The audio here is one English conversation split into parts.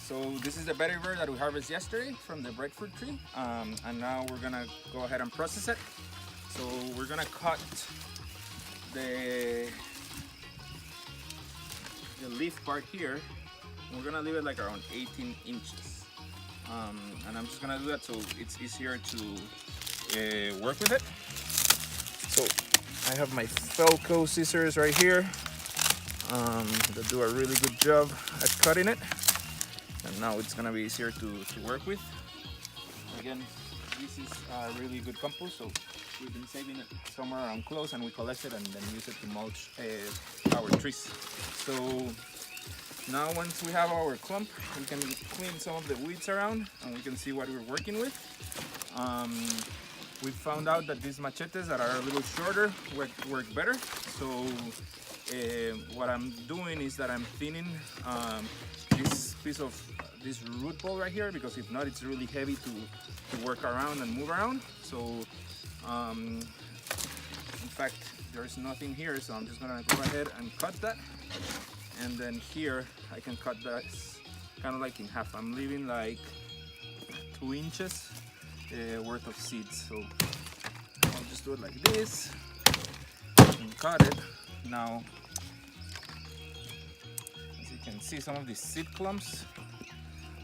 So this is the vetiver that we harvested yesterday from the breadfruit tree, and now we're gonna go ahead and process it. So we're gonna cut the leaf part here, and we're gonna leave it like around 18 inches. And I'm just gonna do that so it's easier to work with it. So I have my Felco scissors right here that do a really good job at cutting it. And now it's gonna be easier to work with. Again, this is a really good compost, so we've been saving it somewhere around close, and we collect it and then use it to mulch our trees. So now once we have our clump, we can clean some of the weeds around and we can see what we're working with. We found out that these machetes that are a little shorter work better. So what I'm doing is that I'm thinning this piece of this root ball right here, because if not, it's really heavy to work around and move around. So in fact, there's nothing here, so I'm just gonna go ahead and cut that. And then here I can cut that kind of like in half. I'm leaving like 2 inches worth of seeds. So I'll just do it like this and cut it. Now, as you can see, some of these seed clumps,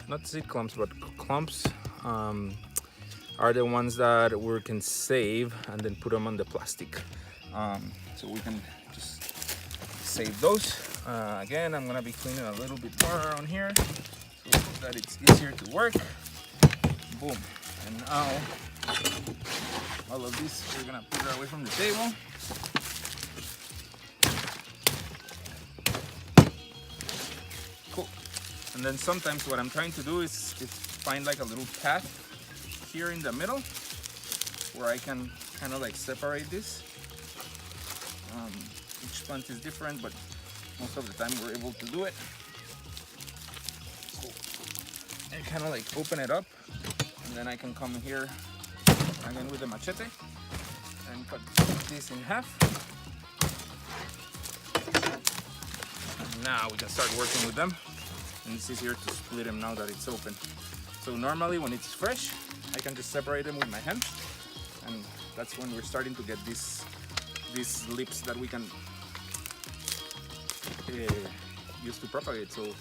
not seed clumps, but clumps, are the ones that we can save and then put them on the plastic. So we can just save those. Again, I'm gonna be cleaning a little bit more around here so that it's easier to work. Boom. And now all of this, we're gonna put it away from the table. Cool. And then sometimes what I'm trying to do is find like a little path here in the middle where I can kind of like separate this. Each plant is different, but most of the time we're able to do it. Cool. And kind of like open it up, and then I can come here again with the machete and cut this in half. And now we can start working with them, and it's easier to split them now that it's open. So normally when it's fresh, I can just separate them with my hand, and that's when we're starting to get these lips that we can use to propagate. So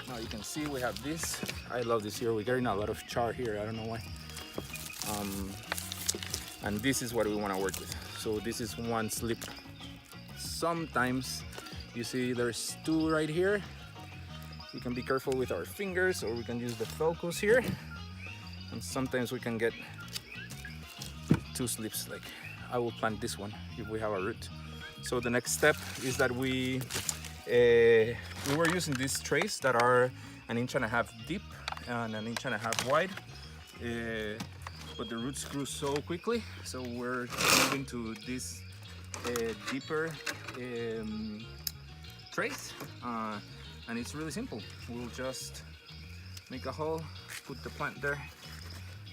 now you can see we have this. I love this here. We're getting a lot of char here. I don't know why. And this is what we want to work with. So this is one slip. Sometimes you see there's 2 right here. We can be careful with our fingers, or we can use the Felcos here. And sometimes we can get 2 slips. Like I will plant this one if we have a root. So the next step is that we were using these trays that are 1.5 inches deep and 1.5 inches wide, but the roots grew so quickly, so we're moving to these deeper trays, and it's really simple. We'll just make a hole, put the plant there,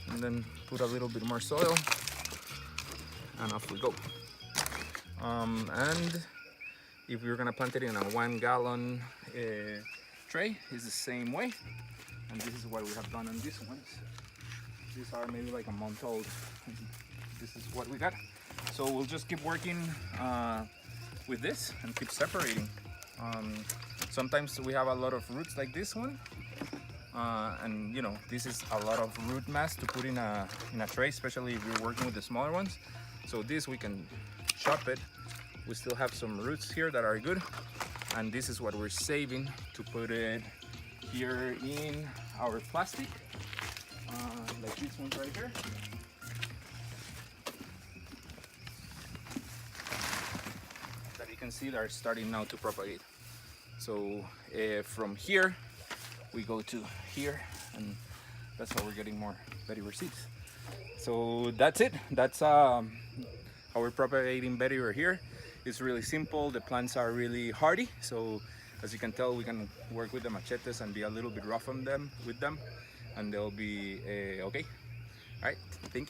and then put a little bit more soil, and off we go. And if you're gonna plant it in a 1 gallon tray, it's the same way. And this is what we have done on these ones. These are maybe like a month old. This is what we got. So we'll just keep working with this and keep separating. Sometimes we have a lot of roots like this one. And you know, this is a lot of root mass to put in a tray, especially if you're working with the smaller ones. So this we can chop it. We still have some roots here that are good, and this is what we're saving to put it here in our plastic, like these ones right here. That you can see they are starting now to propagate. So from here we go to here, and that's how we're getting more vetiver seeds. So that's it. That's how we're propagating vetiver here. It's really simple. The plants are really hardy, so as you can tell, we can work with the machetes and be a little bit rough on them with them, and they'll be okay. All right, thank you.